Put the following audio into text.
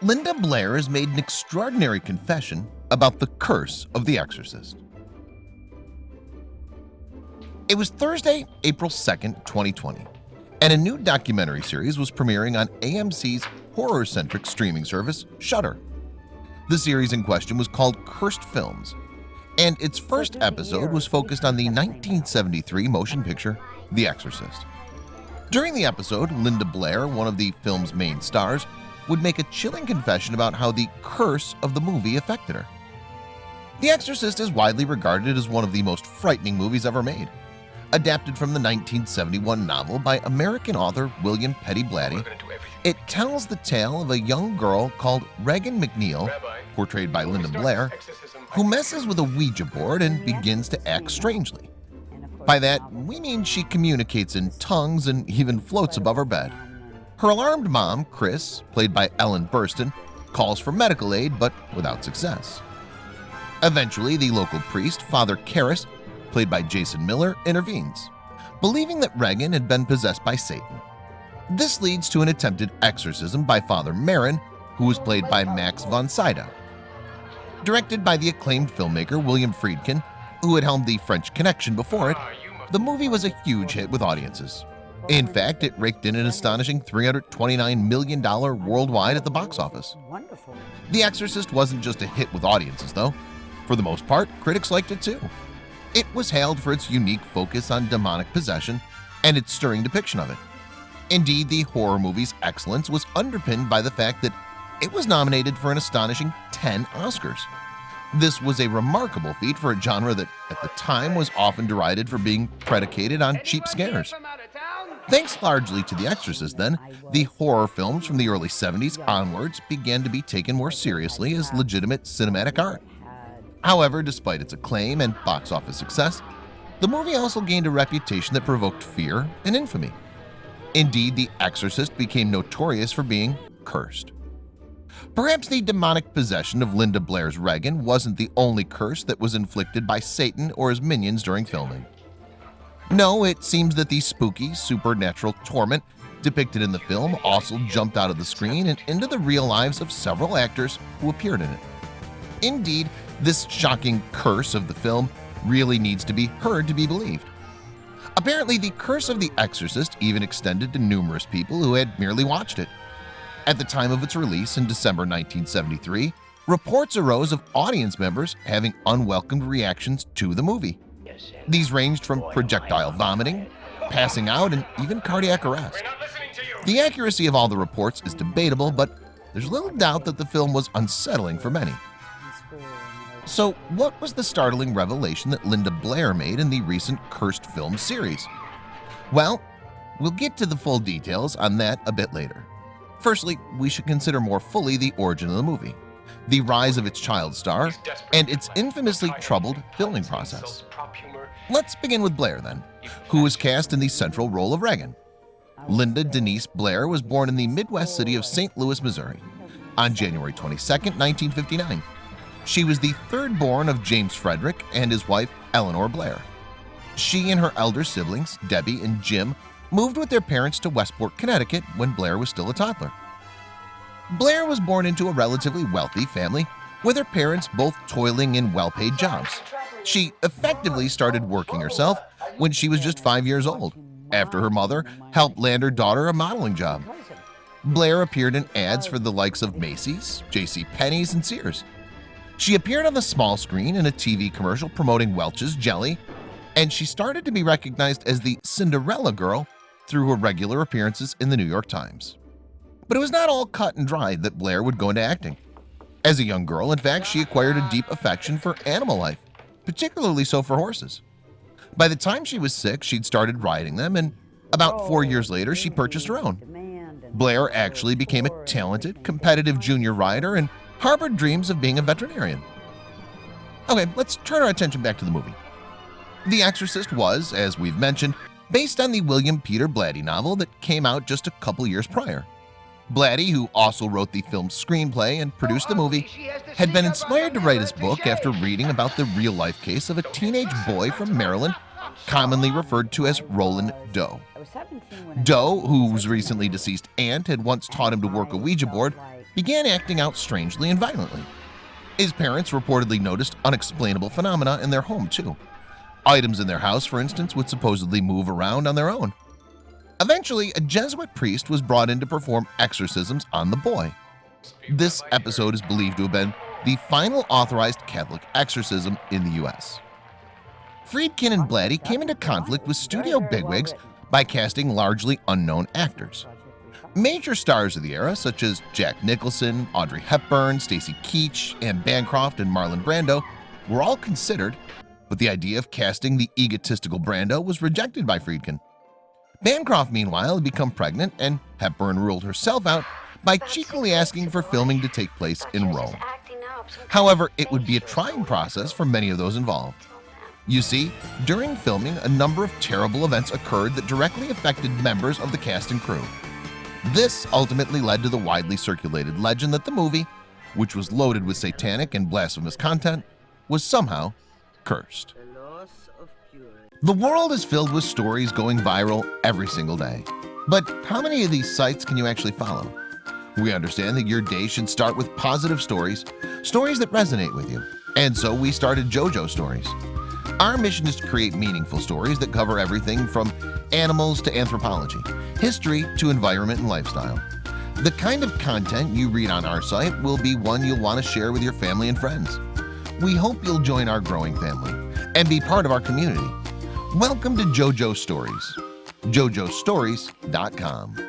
Linda Blair has made an extraordinary confession about the curse of The Exorcist. It was Thursday, April 2nd, 2020, and a new documentary series was premiering on AMC's horror-centric streaming service, Shudder. The series in question was called Cursed Films, and its first episode was focused on the 1973 motion picture, The Exorcist. During the episode, Linda Blair, one of the film's main stars, would make a chilling confession about how the curse of the movie affected her. The Exorcist is widely regarded as one of the most frightening movies ever made. Adapted from the 1971 novel by American author William Petty Blatty, it tells the tale of a young girl called Regan McNeil, portrayed by Linda Blair, who messes with a Ouija board and begins to act strangely. By that, we mean she communicates in tongues and even floats above her bed. Her alarmed mom, Chris, played by Ellen Burstyn, calls for medical aid but without success. Eventually, the local priest, Father Karras, played by Jason Miller, intervenes, believing that Regan had been possessed by Satan. This leads to an attempted exorcism by Father Marin, who was played by Max von Sydow. Directed by the acclaimed filmmaker William Friedkin, who had helmed The French Connection before it, the movie was a huge hit with audiences. In fact, it raked in an astonishing $329 million worldwide at the box office. Wonderful. The Exorcist wasn't just a hit with audiences, though. For the most part, critics liked it too. It was hailed for its unique focus on demonic possession and its stirring depiction of it. Indeed, the horror movie's excellence was underpinned by the fact that it was nominated for an astonishing 10 Oscars. This was a remarkable feat for a genre that, at the time, was often derided for being predicated on cheap scares. Thanks largely to The Exorcist, then, the horror films from the early 70s onwards began to be taken more seriously as legitimate cinematic art. However, despite its acclaim and box office success, the movie also gained a reputation that provoked fear and infamy. Indeed, The Exorcist became notorious for being cursed. Perhaps the demonic possession of Linda Blair's Regan wasn't the only curse that was inflicted by Satan or his minions during filming. No, it seems that the spooky, supernatural torment depicted in the film also jumped out of the screen and into the real lives of several actors who appeared in it. Indeed, this shocking curse of the film really needs to be heard to be believed. Apparently, the curse of The Exorcist even extended to numerous people who had merely watched it. At the time of its release in December 1973, reports arose of audience members having unwelcomed reactions to the movie. These ranged from projectile vomiting, passing out, and even cardiac arrest. The accuracy of all the reports is debatable, but there's little doubt that the film was unsettling for many. So, what was the startling revelation that Linda Blair made in the recent Cursed Film series? Well, we'll get to the full details on that a bit later. Firstly, we should consider more fully the origin of the movie, the rise of its child star, and its infamously troubled filming process. Let's begin with Blair, then, who was cast in the central role of Regan. Linda Denise Blair was born in the Midwest city of St. Louis, Missouri, on January 22, 1959. She was the third born of James Frederick and his wife, Eleanor Blair. She and her elder siblings, Debbie and Jim, moved with their parents to Westport, Connecticut when Blair was still a toddler. Blair was born into a relatively wealthy family, with her parents both toiling in well-paid jobs. She effectively started working herself when she was just 5 years old, after her mother helped land her daughter a modeling job. Blair appeared in ads for the likes of Macy's, J.C. Penney's, and Sears. She appeared on the small screen in a TV commercial promoting Welch's Jelly, and she started to be recognized as the Cinderella Girl through her regular appearances in the New York Times. But it was not all cut and dried that Blair would go into acting. As a young girl, in fact, she acquired a deep affection for animal life, particularly so for horses. By the time she was 6, she'd started riding them, and about 4 years later, she purchased her own. Blair actually became a talented, competitive junior rider and harbored dreams of being a veterinarian. Okay, let's turn our attention back to the movie. The Exorcist was, as we've mentioned, based on the William Peter Blatty novel that came out just a couple years prior. Blatty, who also wrote the film's screenplay and produced the movie, had been inspired to write his book after reading about the real-life case of a teenage boy from Maryland, commonly referred to as Roland Doe. Doe, whose recently deceased aunt had once taught him to work a Ouija board, began acting out strangely and violently. His parents reportedly noticed unexplainable phenomena in their home too. Items in their house, for instance, would supposedly move around on their own. Eventually, a Jesuit priest was brought in to perform exorcisms on the boy. This episode is believed to have been the final authorized Catholic exorcism in the US. Friedkin and Blatty came into conflict with studio bigwigs by casting largely unknown actors. Major stars of the era, such as Jack Nicholson, Audrey Hepburn, Stacy Keach, Anne Bancroft, and Marlon Brando, were all considered, but the idea of casting the egotistical Brando was rejected by Friedkin. Bancroft, meanwhile, had become pregnant, and Hepburn ruled herself out by cheekily asking for filming to take place in Rome. However, it would be a trying process for many of those involved. You see, during filming, a number of terrible events occurred that directly affected members of the cast and crew. This ultimately led to the widely circulated legend that the movie, which was loaded with satanic and blasphemous content, was somehow cursed. The world is filled with stories going viral every single day. But how many of these sites can you actually follow? We understand that your day should start with positive stories, stories that resonate with you. And so we started JoJo Stories. Our mission is to create meaningful stories that cover everything from animals to anthropology, history to environment and lifestyle. The kind of content you read on our site will be one you'll want to share with your family and friends. We hope you'll join our growing family and be part of our community. Welcome to JoJo Stories, jojostories.com.